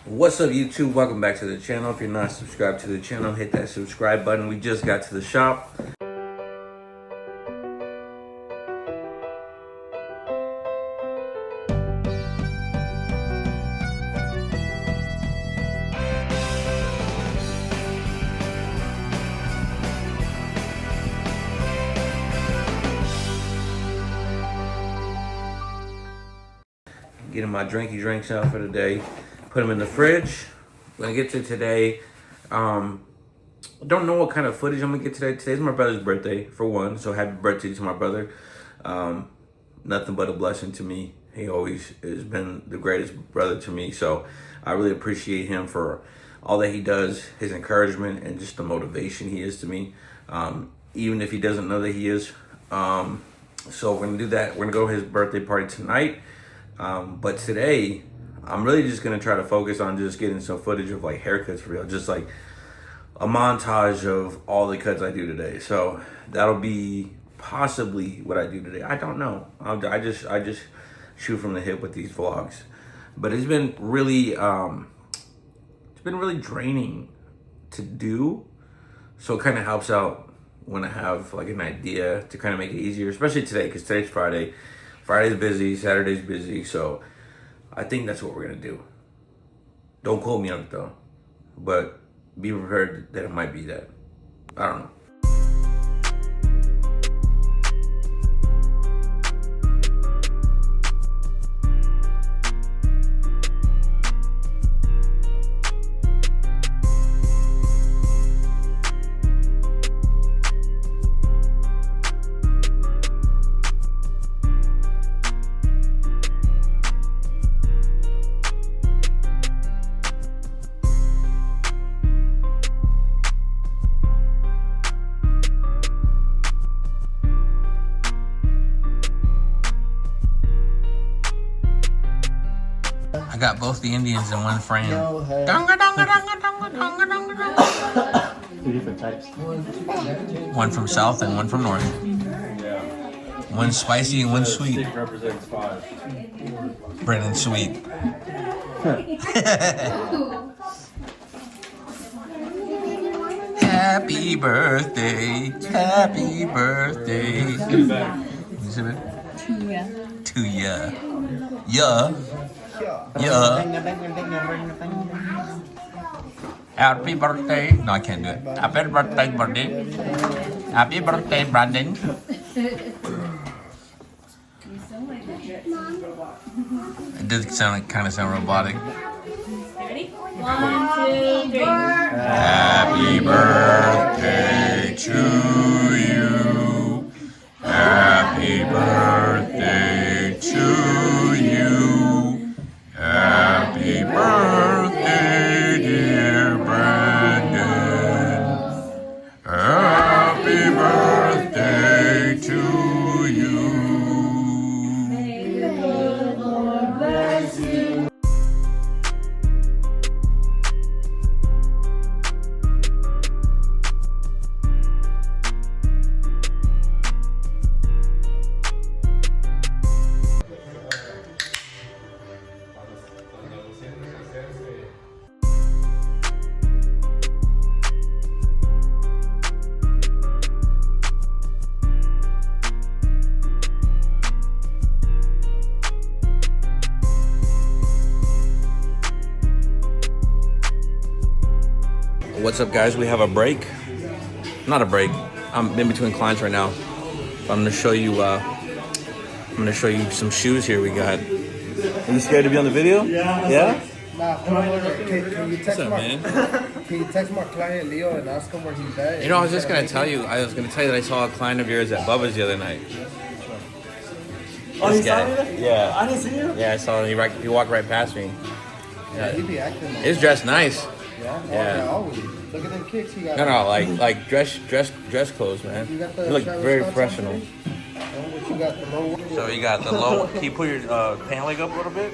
What's up, YouTube? Welcome back to the channel. If you're not subscribed to the channel, hit that subscribe button. We just got to the shop. Getting my drinky drinks out for the day. Put them in the fridge. I'm gonna get to today. Don't know what kind of footage I'm gonna get today. Today's my brother's birthday, for one. So happy birthday to my brother. Nothing but a blessing to me. He always has been the greatest brother to me. So I really appreciate him for all that he does, his encouragement, and just the motivation he is to me. Even if he doesn't know that he is. So we're gonna do that. We're gonna go to his birthday party tonight. But today, I'm really just gonna try to focus on just getting some footage of like haircuts for real, just like a montage of all the cuts I do today. So that'll be possibly what I do today. I don't know. I just shoot from the hip with these vlogs. But it's been really draining to do. So it kind of helps out when I have like an idea to kind of make it easier, especially today, because today's Friday. Friday's busy, Saturday's busy, so I think that's what we're gonna do. Don't quote me on it though, but be prepared that it might be that. I don't know. I got both the Indians in one frame. Donga, donga, donga, donga, donga, donga, donga. Two different types. One from south and one from north. Yeah. One spicy and one sweet. Stick represents 5. Brennan sweet. Happy birthday, happy birthday. Get it back. To ya. Yeah. Yeah. Happy birthday. No, I can't do it. Happy birthday, Brandon. Happy birthday, Brandon. It does kind of sound robotic. Ready? 1, 2, 3. Happy birthday to you. Happy birthday to you. Happy birthday, dear Brandon. Happy birthday to you. May the Lord bless you. What's up, guys? We have a break. Not a break. I'm in between clients right now. I'm gonna show you. Some shoes here we got. Are you scared to be on the video? Yeah. Yeah. Nah, can you text What's up, man? Can you text my client Leo and ask him where he's at? You know, I was gonna tell you that I saw a client of yours at Bubba's the other night. Oh, This he saw guy. me there? Yeah. I didn't see you. Yeah, I saw him. He walked right past me. Yeah, he be acting. Like, He's dressed nice. yeah. Yeah. Always. Look at them kicks he got. No, like dress clothes, man. You got the You look Travis very Scott professional. something? What you got the low? So you got the low. Can you put your pant leg up a little bit?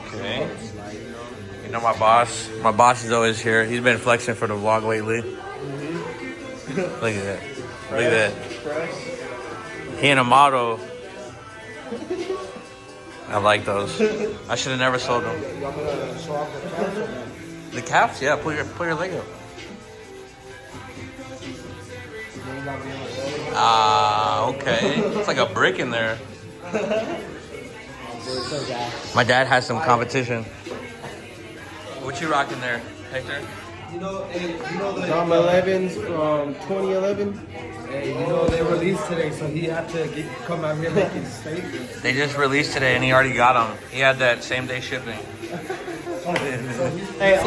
Okay. You know my boss. My boss is always here. He's been flexing for the vlog lately. Look at that. Look at that. He and a model. I like those. I should have never sold them. You want me to show off the calves or no? The calves? Yeah, put your leg up. You may not be able to show them. Ah, okay. It's like a brick in there. My dad has some competition. What you rocking there, Hector? You know, hey, you know the John 11s from 2011. Hey, you know they released today, so he had to come out here making statements. They just released today and he already got them. He had that same day shipping. Hey,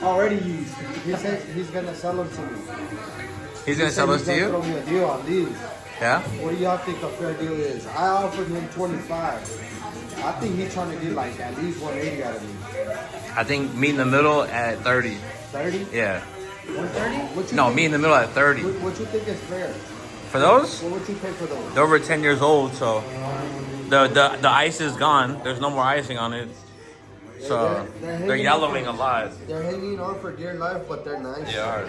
already used. He said he's gonna sell them to me. He's gonna sell those to He's you? gonna throw me a deal on these. Yeah? What do y'all think a fair deal is? I offered him 25. I think he's trying to get like at least 180 out of me. I think meet in the middle at 30. 30? Yeah. 130? What you No, think, me in the middle at 30. what you think is fair? For those? What would you pay for those? They're over 10 years old, so the ice is gone. There's no more icing on it. So they're yellowing a lot. They're hanging on for dear life, but they're nice. They are.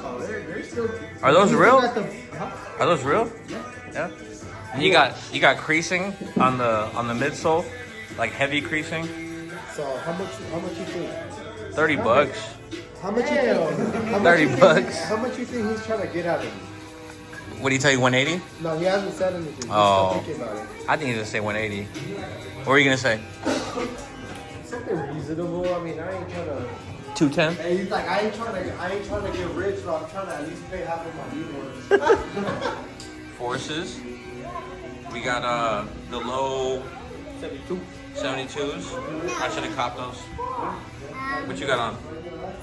Oh, they're still. Are those You real? got the- huh? Are those real? Yeah. And you got creasing on the midsole, like heavy creasing. So how much you think? $30. How much you think? How much 30 you think- bucks. How much you think he's trying to get out of me? What do you tell you? 180? No, he hasn't said anything. He's Oh. still thinking about it. I think he's gonna say 180. What were you gonna say? Something reasonable. I mean, I ain't trying to. 210? Hey, he's like, I ain't trying to get rich, but I'm trying to at least pay half of my newborns. Forces. We got the low 72s. I should have copped those. What you got on?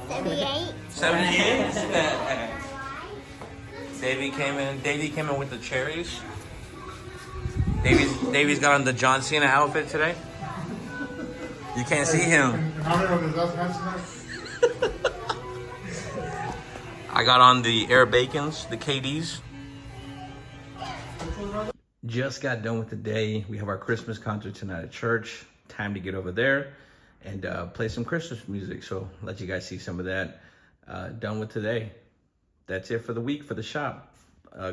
78. 78. Davey came in with the cherries. Davey's got on the John Cena outfit today. You can't see him. I got on the Air Bacons, the KDs. Just got done with the day. We have our Christmas concert tonight at church. Time to get over there and play some Christmas music. So let you guys see some of that. Done with today. That's it for the week for the shop.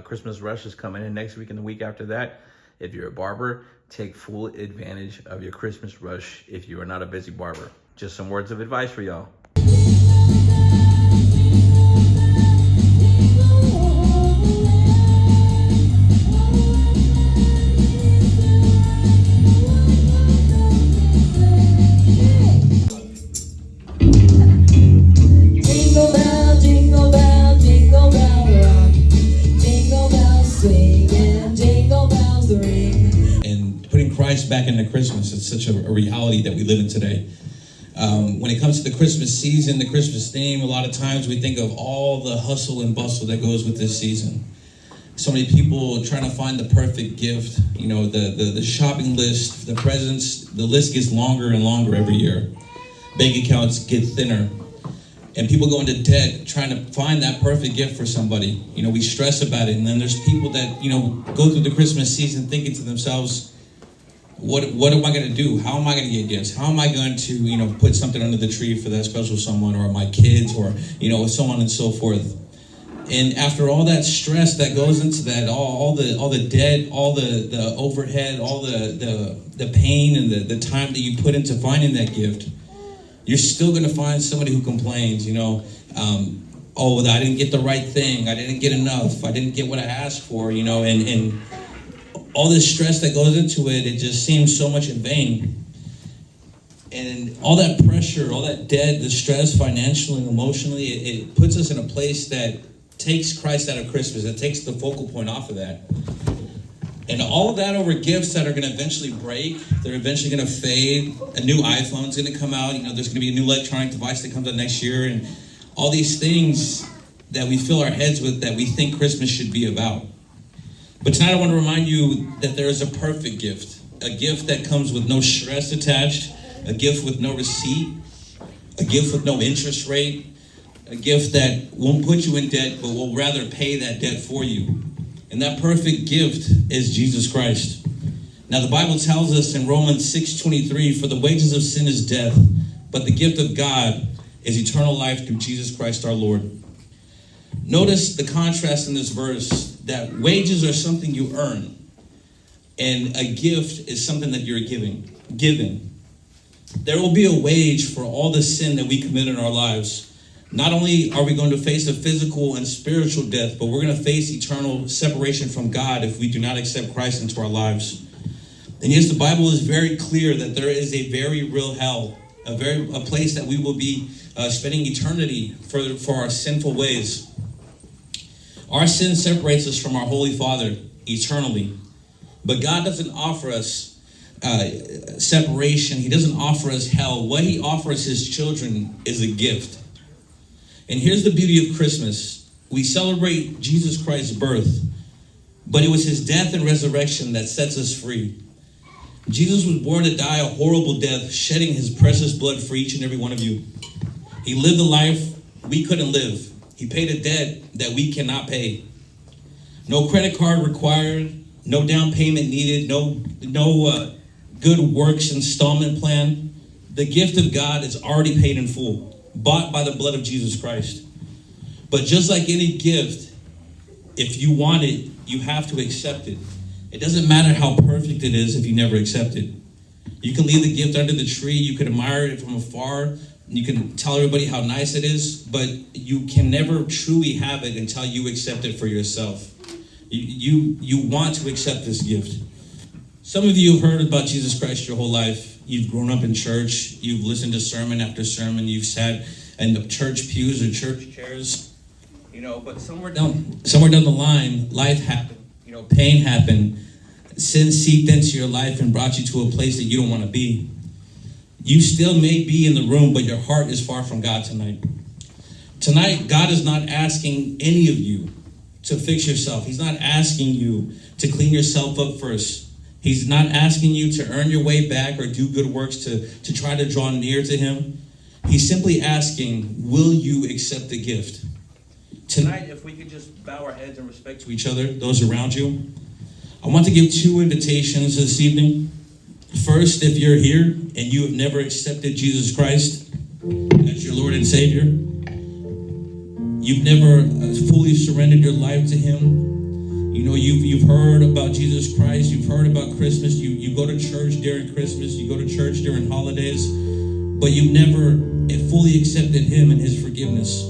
Christmas rush is coming in next week and the week after that. If you're a barber, take full advantage of your Christmas rush if you are not a busy barber. Just some words of advice for y'all. Jingle bell, jingle bell, jingle bell rock. Jingle bells swing and jingle bells ring. And putting Christ back into Christmas, it's such a reality that we live in today. When it comes to the Christmas season, the Christmas theme, a lot of times we think of all the hustle and bustle that goes with this season. So many people trying to find the perfect gift. You know, the shopping list, the presents, the list gets longer and longer every year. Bank accounts get thinner. And people go into debt trying to find that perfect gift for somebody. You know, we stress about it. And then there's people that, you know, go through the Christmas season thinking to themselves, what am I going to do? How am I going to get gifts? How am I going to, you know, put something under the tree for that special someone or my kids or, you know, so on and so forth. And after all that stress that goes into that, all the debt, all the overhead, all the pain and the time that you put into finding that gift, you're still going to find somebody who complains, you know, oh, I didn't get the right thing. I didn't get enough. I didn't get what I asked for, you know, and all this stress that goes into it, it just seems so much in vain. And all that pressure, all that debt, the stress financially and emotionally, it puts us in a place that takes Christ out of Christmas. It takes the focal point off of that. And all of that over gifts that are going to eventually break. They're eventually going to fade. A new iPhone's going to come out. You know, there's going to be a new electronic device that comes out next year. And all these things that we fill our heads with that we think Christmas should be about. But tonight I want to remind you that there is a perfect gift. A gift that comes with no stress attached. A gift with no receipt. A gift with no interest rate. A gift that won't put you in debt, but will rather pay that debt for you. And that perfect gift is Jesus Christ. Now the Bible tells us in Romans 6:23, for the wages of sin is death, but the gift of God is eternal life through Jesus Christ our Lord. Notice the contrast in this verse, that wages are something you earn. And a gift is something that you're given. There will be a wage for all the sin that we commit in our lives. Not only are we going to face a physical and spiritual death, but we're going to face eternal separation from God if we do not accept Christ into our lives. And yes, the Bible is very clear that there is a very real hell, a place that we will be spending eternity for our sinful ways. Our sin separates us from our Holy Father eternally. But God doesn't offer us separation. He doesn't offer us hell. What he offers his children is a gift. And here's the beauty of Christmas. We celebrate Jesus Christ's birth, but it was his death and resurrection that sets us free. Jesus was born to die a horrible death, shedding his precious blood for each and every one of you. He lived a life we couldn't live. He paid a debt that we cannot pay. No credit card required, no down payment needed, no good works installment plan. The gift of God is already paid in full, bought by the blood of Jesus Christ. But just like any gift, if you want it, you have to accept it. It doesn't matter how perfect it is if you never accept it. You can leave the gift under the tree, you can admire it from afar, you can tell everybody how nice it is, but you can never truly have it until you accept it for yourself. You want to accept this gift. Some of you have heard about Jesus Christ your whole life. You've grown up in church. You've listened to sermon after sermon. You've sat in the church pews or church chairs. But somewhere down the line, life happened. Pain happened. Sin seeped into your life and brought you to a place that you don't want to be. You still may be in the room, but your heart is far from God tonight. Tonight, God is not asking any of you to fix yourself. He's not asking you to clean yourself up first. He's not asking you to earn your way back or do good works to try to draw near to him. He's simply asking, will you accept the gift? Tonight, if we could just bow our heads in respect to each other, those around you, I want to give 2 invitations this evening. First, if you're here and you have never accepted Jesus Christ as your Lord and Savior, you've never fully surrendered your life to him. You've heard about Jesus Christ. You've heard about Christmas. You go to church during Christmas. You go to church during holidays. But you've never fully accepted him and his forgiveness.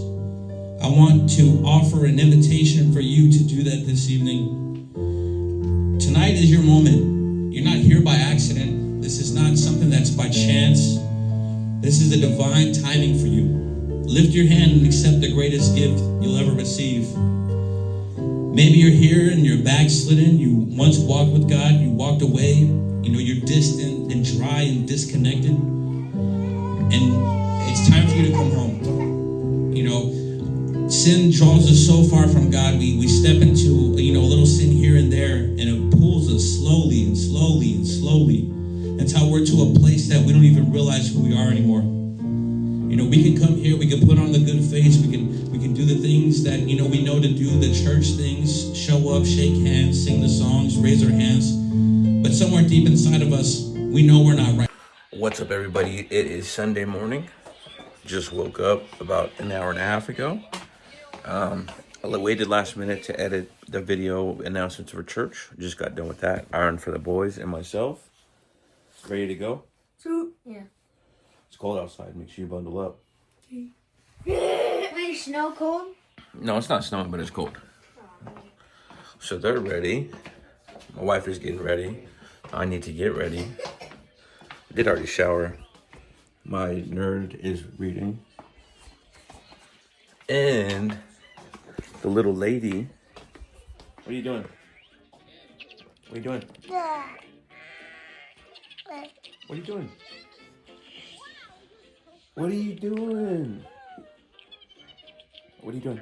I want to offer an invitation for you to do that this evening. Tonight is your moment. You're not here by accident. This is not something that's by chance. This is a divine timing for you. Lift your hand and accept the greatest gift you'll ever receive. Maybe you're here and you're backslidden. You once walked with God. You walked away. You're distant and dry and disconnected. And it's time for you to come home. Sin draws us so far from God. We step into, a little sin here and there, and it pulls us slowly and slowly and slowly until we're to a place that we don't even realize who we are anymore. We can come here, we can put on the good face, we can do the things that, we know to do, the church things, show up, shake hands, sing the songs, raise our hands. But somewhere deep inside of us, we know we're not right. What's up, everybody? It is Sunday morning. Just woke up about an hour and a half ago. I waited last minute to edit the video announcements for church. Just got done with that. Ironed for the boys and myself. Ready to go? Yeah. It's cold outside. Make sure you bundle up. Wait, snow cold? No, it's not snowing, but it's cold. So they're ready. My wife is getting ready. I need to get ready. I did already shower. My nerd is reading. And the little lady. What are you doing? What are you doing? What are you doing? What are you doing? What are you doing?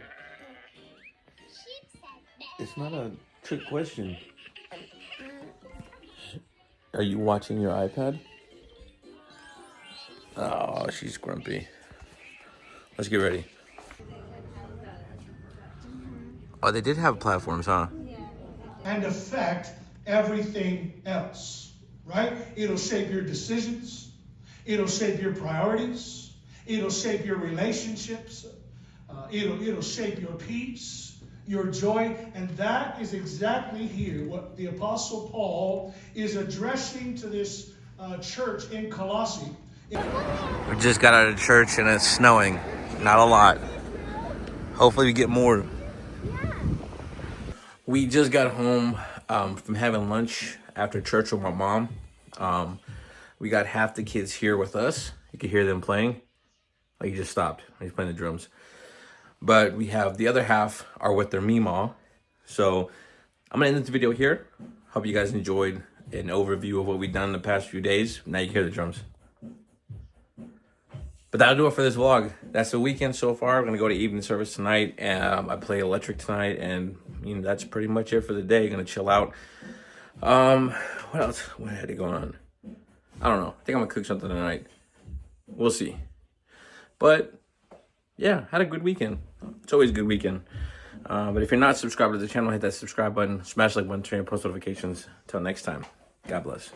It's not a trick question. Are you watching your iPad? Oh, she's grumpy. Let's get ready. Oh, they did have platforms, huh? And affect everything else, right? It'll shape your decisions. It'll shape your priorities. It'll shape your relationships. It'll shape your peace. your joy. And that is exactly here what the Apostle Paul is addressing to this church in Colossae. We just got out of church and it's snowing. Not a lot. Hopefully we get more. We just got home from having lunch after church with my mom. We got half the kids here with us. You can hear them playing. Like, he just stopped. He's playing the drums. But we have the other half are with their Meemaw. So I'm going to end this video here. Hope you guys enjoyed an overview of what we've done in the past few days. Now you can hear the drums. But that'll do it for this vlog. That's the weekend so far. I'm going to go to evening service tonight. I play electric tonight. And that's pretty much it for the day. Going to chill out. What else? What had it going on? I don't know. I think I'm going to cook something tonight. We'll see. But yeah, had a good weekend. It's always a good weekend. But if you're not subscribed to the channel, hit that subscribe button. Smash the like button, turn on post notifications. Until next time, God bless.